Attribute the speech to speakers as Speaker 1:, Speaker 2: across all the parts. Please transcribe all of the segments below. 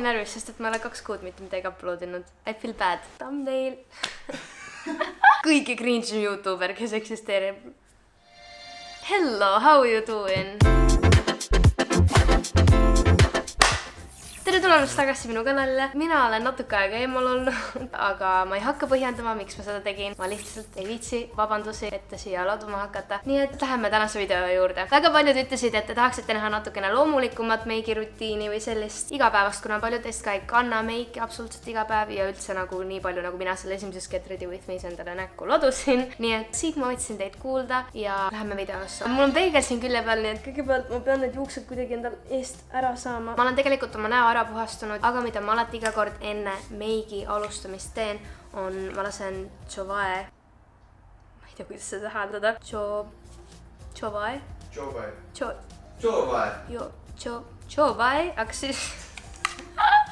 Speaker 1: närvis, sest et ma olen 2 kuud mitte midagi uploadinud. I feel bad. Thumbnail. Kõige cringe YouTuber, kes eksisteerib. Hello, how are you doing? Tere tulemast tagasi minu kanalile. Mina olen natuke aega eemal olnud, aga ma ei hakka põhjendama, miks ma seda tegin. Ma lihtsalt ei viitsi vabandusi ette siia laduma hakata. Nii et läheme tänase video juurde. Väga paljud ütlesid, et te tahaksite näha natukene loomulikumat meigirutiini või sellist igapäevast, kuna paljud teist ka ei kanna meiki absoluutselt iga päev ja üldse nagu nii palju, nagu mina selle esimeses Get Ready With Me's endale näkku ladusin. Nii et siit ma võtsin teid kuulda ja läheme videosse. Mul on peegel siin külje peal, nii et kõigepealt ma pean need juuksed kuidagi endal eest ära saama. Ma olen tegelikult oma näo ära puhastunud, aga mida ma alati iga kord enne meigi alustamist teen, on ma lasen Jovae, ma ei tea, kuidas seda hääldada, Jovae, aga siis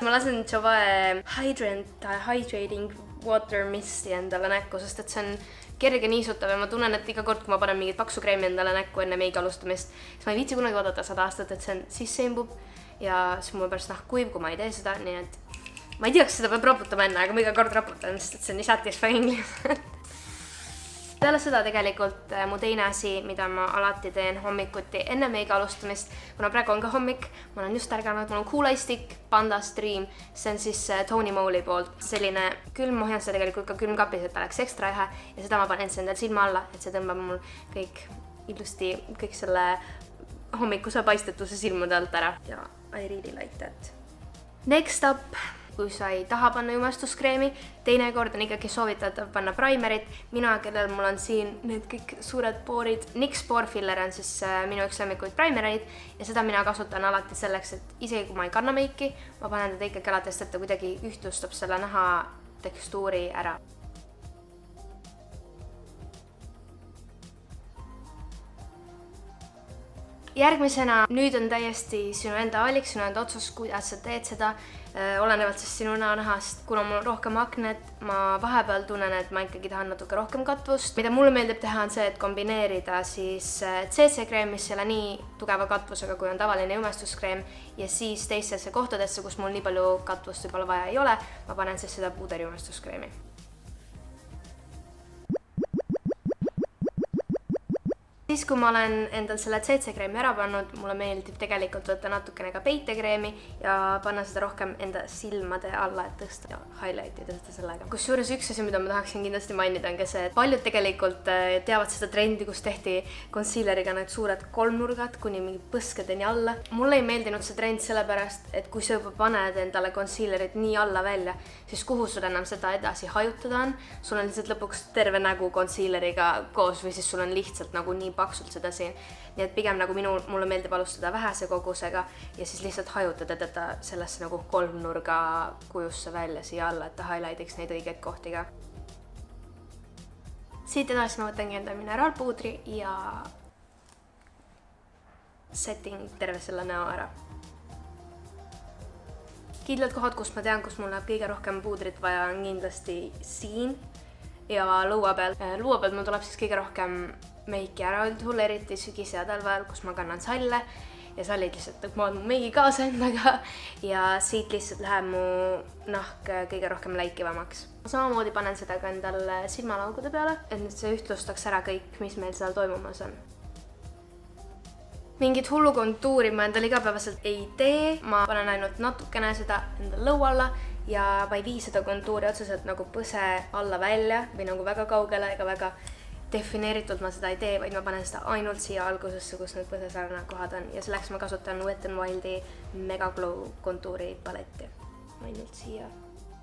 Speaker 1: ma lasen Jovae Hydrating Water Misti endale näkku, sest et see on kerge niisutav ja ma tunnen, et iga kord, kui ma panen mingit paksu kreemi endale näkku enne meigi alustamist, siis ma ei viitsi kunagi oodata 100 aastat, et see on sisse imbub ja siis mul pärast nahk kuiv, kui ma ei tee seda, nii et ma ei tea, kas seda peab raputama enne, aga ma iga kord raputan, sest et see on nii satisfying lihtsalt. Peale seda tegelikult mu teine asi, mida ma alati teen hommikuti enne meigi alustamist, kuna praegu on ka hommik, ma olen just ärganud, mul on Cool Ice Stick Panda Stream, see on siis Tony Moly poolt. Selline külm, ma hoian seda tegelikult ka külmkapis, et ta oleks ekstra ehe ja seda ma panen endal silma alla, et see tõmbab mul kõik ilusti, kõik selle hommikuse paistetuse silmade alt ära ja I really like that. Next up, kui sa ei taha panna jumestuskreemi, teinekord on ikkagi soovitatav panna primerit. Mina, kellel mul on siin need kõik suured poorid, NYX Pore Filler on siis minu üks lemmikuid primereid ja seda mina kasutan alati selleks, et isegi kui ma ei kanna meiki, ma panen teda ikkagi alates, et ta kuidagi ühtlustab selle naha tekstuuri ära. Järgmisena, nüüd on täiesti sinu enda valik, sinu enda otsus, kuidas sa teed seda, olenevalt siis sinu näonahast. Kuna mul on rohkem aknet, ma vahepeal tunnen, et ma ikkagi tahan natuke rohkem katvust. Mida mulle meeldib teha on see, et kombineerida siis CC-kreem, mis ei ole nii tugeva katvusega, kui on tavaline jumestuskreem, ja siis teistesse kohtadesse, kus mul nii palju katvust võib-olla vaja ei ole, ma panen siis seda puuderjumestuskreemi. Siis, kui ma olen endal selle CC-kreemi ära pannud, mulle meeldib tegelikult võtta natukene ka peitekreemi ja panna seda rohkem enda silmade alla, et tõsta ja highlightida seda sellega. Kusjuures üks asi, mida ma tahaksin kindlasti mainida, on ka see, et paljud tegelikult teavad seda trendi, kus tehti concealeriga need suured kolmnurgad kuni mingi põskedeni alla. Mulle ei meeldinud see trend sellepärast, et kui sa juba paned endale concealerit nii alla välja, siis kuhu sul enam seda edasi hajutada on? Sul on lihtsalt lõpuks terve nägu concealeriga koos või siis sul on lihtsalt nagu nii paksult seda siin. Nii et pigem nagu mulle meeldib alustada vähese kogusega ja siis lihtsalt hajutada teda sellesse nagu kolmnurga kujusse välja siia alla, et ta highlightiks neid õigeid kohti ka. Siit edasi ma võtangi enda mineraalpuudri ja setting terve selle näo ära. Kindlad kohad, kus ma tean, kus mul läheb kõige rohkem puudrit vaja, on kindlasti siin ja lõua peal. Lõua peal mul tuleb siis kõige rohkem meiki ära üldhull, eriti sügis ja talvel, kus ma kannan salle ja sallid lihtsalt tõmbavad mu meigi kaasa endaga ja siit lihtsalt läheb mu nahk kõige rohkem läikivamaks. Samamoodi panen seda ka endal silmalaugude peale, et nüüd see ühtlustaks ära kõik, mis meil seal toimumas on. Mingit hullu kontuuri ma endal igapäevaselt ei tee, ma panen ainult natukene seda endal lõua alla ja ma ei vii seda kontuuri otseselt nagu põse alla välja või nagu väga kaugele ega väga defineeritult ma seda ei tee, vaid ma panen seda ainult siia algusesse, kus need põsesarnad kohad on ja selleks ma kasutan Wet n Wild'i Mega Glow kontuuri paletti. Ainult siia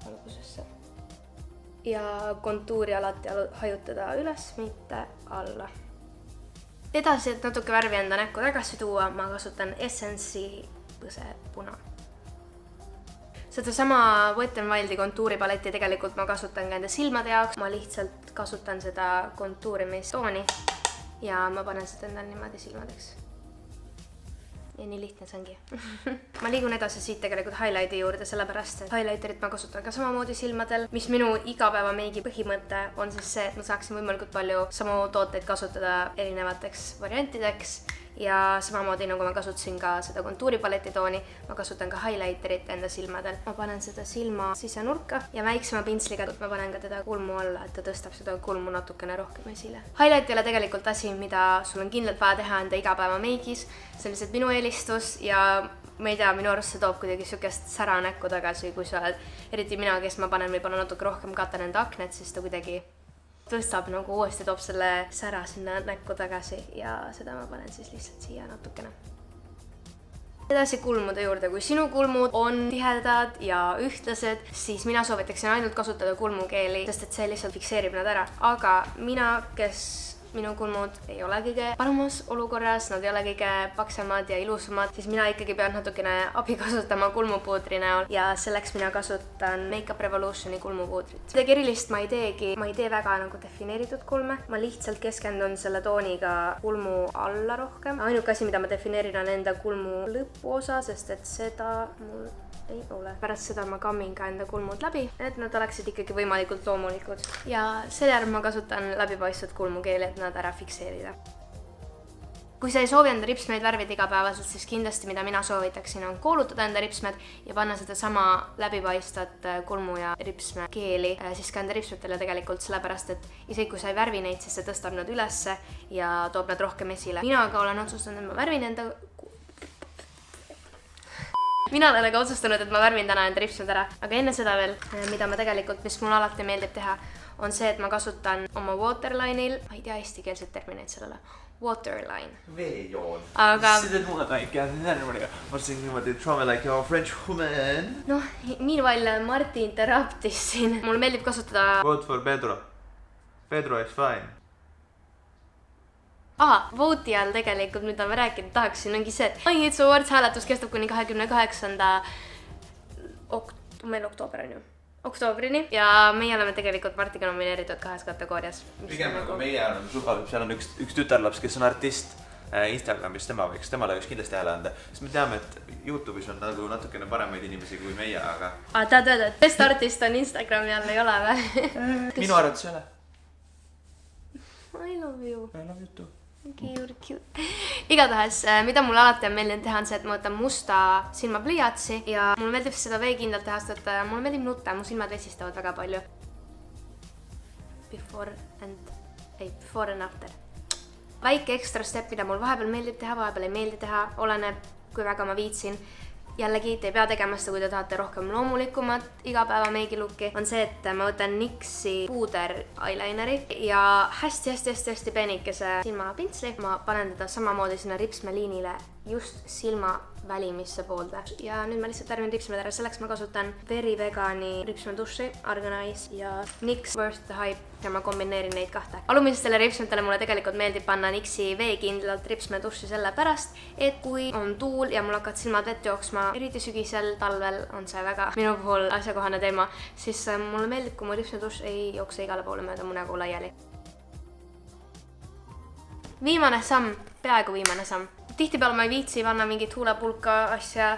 Speaker 1: algusesse. Ja kontuuri alati hajutada üles, mitte alla. Edasi, et natuke värvi enda näkku tagasi tuua, ma kasutan Essence'i põsepuna. Seda sama Wet n Wild'i kontuuripaletti tegelikult ma kasutan ka enda silmade jaoks. Ma lihtsalt kasutan seda kontuurimistooni ja ma panen seda endal niimoodi silmadeks. Ja nii lihtne see ongi. Ma liigun edasi siit tegelikult highlighti juurde, sellepärast et highlighterit ma kasutan ka samamoodi silmadel. Mis minu igapäeva meigi põhimõte on siis see, et ma saaksin võimalikult palju samu tooteid kasutada erinevateks variantideks ja samamoodi nagu ma kasutasin ka seda kontuuripaletitooni, ma kasutan ka highlighterit enda silmadel. Ma panen seda silma sisenurka ja väiksema pintsliga ma panen ka teda kulmu alla, et ta tõstab seda kulmu natukene rohkem esile. Highlight ei ole tegelikult asi, mida sul on kindlalt vaja teha enda igapäeva meigis. See on lihtsalt minu eelistus ja ma ei tea, minu arust see toob kuidagi sükest sära näkku tagasi, kui sa oled, eriti mina, kes ma panen võib-olla natuke rohkem katan enda akned, siis ta kuidagi tõstab nagu uuesti, toob selle sära sinna näkku tagasi ja seda ma panen siis lihtsalt siia natukene. Edasi kulmude juurde, kui sinu kulmud on tihedad ja ühtlased, siis mina soovitaksin ainult kasutada kulmukeeli, sest et see lihtsalt fikseerib nad ära. Aga mina, kes minu kulmud ei ole kõige paremas olukorras, nad ei ole kõige paksemad ja ilusamad, siis mina ikkagi pean natukene abi kasutama kulmupuudri näol ja selleks mina kasutan Makeup Revolutioni kulmupuudrit. Midagi erilist ma ei tee väga nagu defineeritud kulme, ma lihtsalt keskendun selle tooniga kulmu alla rohkem. Ainuke asi, mida ma defineerin, on enda kulmu lõpuosa, sest et seda mul ei ole. Pärast seda ma kammin ka enda kulmud läbi, et nad oleksid ikkagi võimalikult loomulikud. Ja seljärg ma kasutan läbipaistvat kulmukeeli, et nad ära fikseerida. Kui sa ei soovi enda ripsmeid värvida igapäevaselt, siis kindlasti mida mina soovitaksin on koolutada enda ripsmed ja panna seda sama läbipaistvat kulmu ja ripsme keeli siis ka enda ripsmetele tegelikult, sellepärast et isegi kui sa ei värvi neid, siis see tõstab nad ülesse ja toob nad rohkem esile. Mina aga olen otsustanud, et ma värvin enda Mina olen aga otsustanud, et ma värvin täna enda ripsmed ära, aga enne seda veel, mida ma tegelikult, mis mul alati meeldib teha, on see, et ma kasutan oma waterline'il, ma ei tea eestikeelset termineid sellele, waterline.
Speaker 2: Veejoon.
Speaker 1: Aga...
Speaker 2: Seda mulle ka ei käinud järgmine. Ma siin niimoodi, trauma like your French woman.
Speaker 1: Noh, meanwhile Marti interruptis siin. Mulle meeldib kasutada...
Speaker 2: Vote for Pedro. Pedro is fine.
Speaker 1: Vote'i all tegelikult, mida ma rääkida tahaksin, ongi see, et My Hits Awards hääletus kestab kuni 28. oktoobrini ja meie oleme tegelikult Martiga nomineeritud 2 kategoorias.
Speaker 2: Pigem nagu meie oleme suvalib, seal on üks tütarlaps, kes on artist Instagramis, temale võiks kindlasti hääle anda, sest me teame, et YouTube'is on nagu natukene paremaid inimesi kui meie, aga...
Speaker 1: Tahad öelda, et best artist on Instagrami all, ei ole või?
Speaker 2: Minu arvates ei ole.
Speaker 1: I love you.
Speaker 2: I love you too.
Speaker 1: Okay, you're cute. Igatahes, mida mul alati on meeldinud teha, on see, et ma võtan musta silmapliiatsi ja mul meeldib seda veekindlalt teha, sest et mul meeldib nutta, mu silmad vesistavad väga palju. Before and after. Väike extra step, mida mul vahepeal meeldib teha, vahepeal ei meeldi teha, oleneb, kui väga ma viitsin. Jällegi, te ei pea tegema seda, kui te tahate rohkem loomulikumat igapäeva meigilukki, on see, et ma võtan NYXi puuder eyelineri ja hästi peenikese silmapintsli. Ma panen teda samamoodi sinna ripsmeliinile just silma välimisse poolde. Ja nüüd ma lihtsalt värvin ripsmed ära, selleks ma kasutan Very Vegani ripsmeduši, Arganize ja NYX Worth the Hype ja ma kombineerin neid kahte. Alumistele ripsmetele mulle tegelikult meeldib panna NYXi veekindlalt ripsmeduši sellepärast, et kui on tuul ja mul hakkad silmad vett jooksma, eriti sügisel, talvel on see väga minu puhul asjakohane teema, siis mulle meeldib, kui mu ripsmeduš ei jookse igale poole mööda mu nägu laiali. Viimane samm, peaaegu viimane samm. Tihtipeale ma ei viitsi panna mingit huulepulka asja,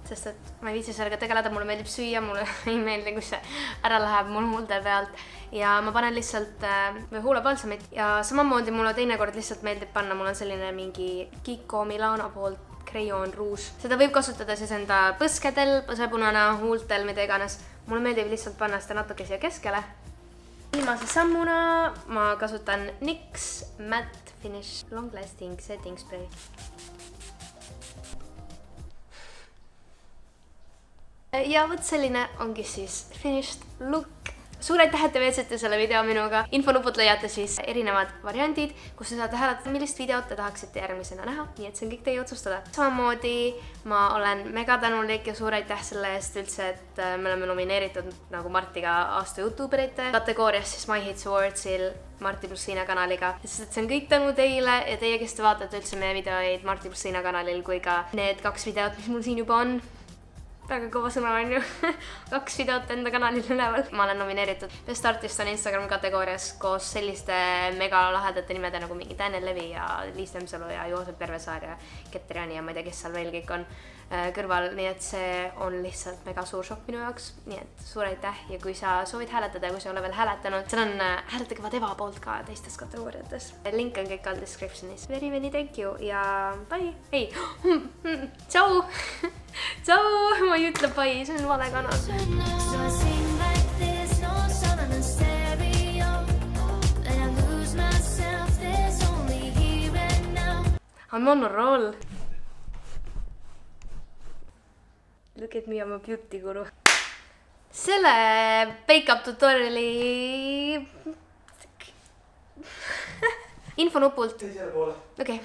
Speaker 1: sest et ma ei viitsi sellega tegeleda, mulle meeldib süüa, mulle ei meeldi, kus see ära läheb mul huulte pealt ja ma panen lihtsalt huulepalsamit ja samamoodi mulle teinekord lihtsalt meeldib panna, mul on selline mingi Kiko Milano poolt Crayon Rouge. Seda võib kasutada siis enda põskedel, põsepunana, huultel, mida iganes. Mulle meeldib lihtsalt panna seda natuke siia keskele. Viimase sammuna ma kasutan NYX Matte Finish Long Lasting Setting Spray. Ja võt selline ongi siis finished look. Suur aitäh, et te veetsite selle video minuga. Infonuput leiate siis erinevad variandid, kus te saate hääletada, millist videot te tahaksite järgmisena näha, nii et see on kõik teie otsustada. Samamoodi ma olen mega tänulik ja suur aitäh selle eest üldse, et me oleme nomineeritud nagu Martiga aasta YouTuberite kategoorias siis My Hits Awardsil Marti + Siina kanaliga. Sest see on kõik tänu teile ja teie, kes te vaatate üldse meie videoid Marti + Siina kanalil kui ka need 2 videot, mis mul siin juba on. väga kõva sõna on ju. 2 videot enda kanalil üleval. Ma olen nomineeritud Best Artist on Instagram kategoorias koos selliste mega lahedate nimede nagu mingi Daniel Levi ja Liis Lemsalu ja Joosep Järvesaar ja Ketriani ja ma ei tea, kes seal veel kõik on kõrval. Nii et see on lihtsalt mega suur šokk minu jaoks. Nii et suur aitäh ja kui sa soovid hääletada ja kui sa ei ole veel hääletanud, seal on hääletage vaat Eva poolt ka teistes kategooriates. Link on kõik all descriptionis. Very, very thank you ja bye. Ei, tšau. Tšau, ma ei ütle bye, see on vale kanal. I'm on a roll. Look at me, I'm a beauty guru. Selle make-up tutoriali infonupult.
Speaker 2: Teisele poole.
Speaker 1: Okei.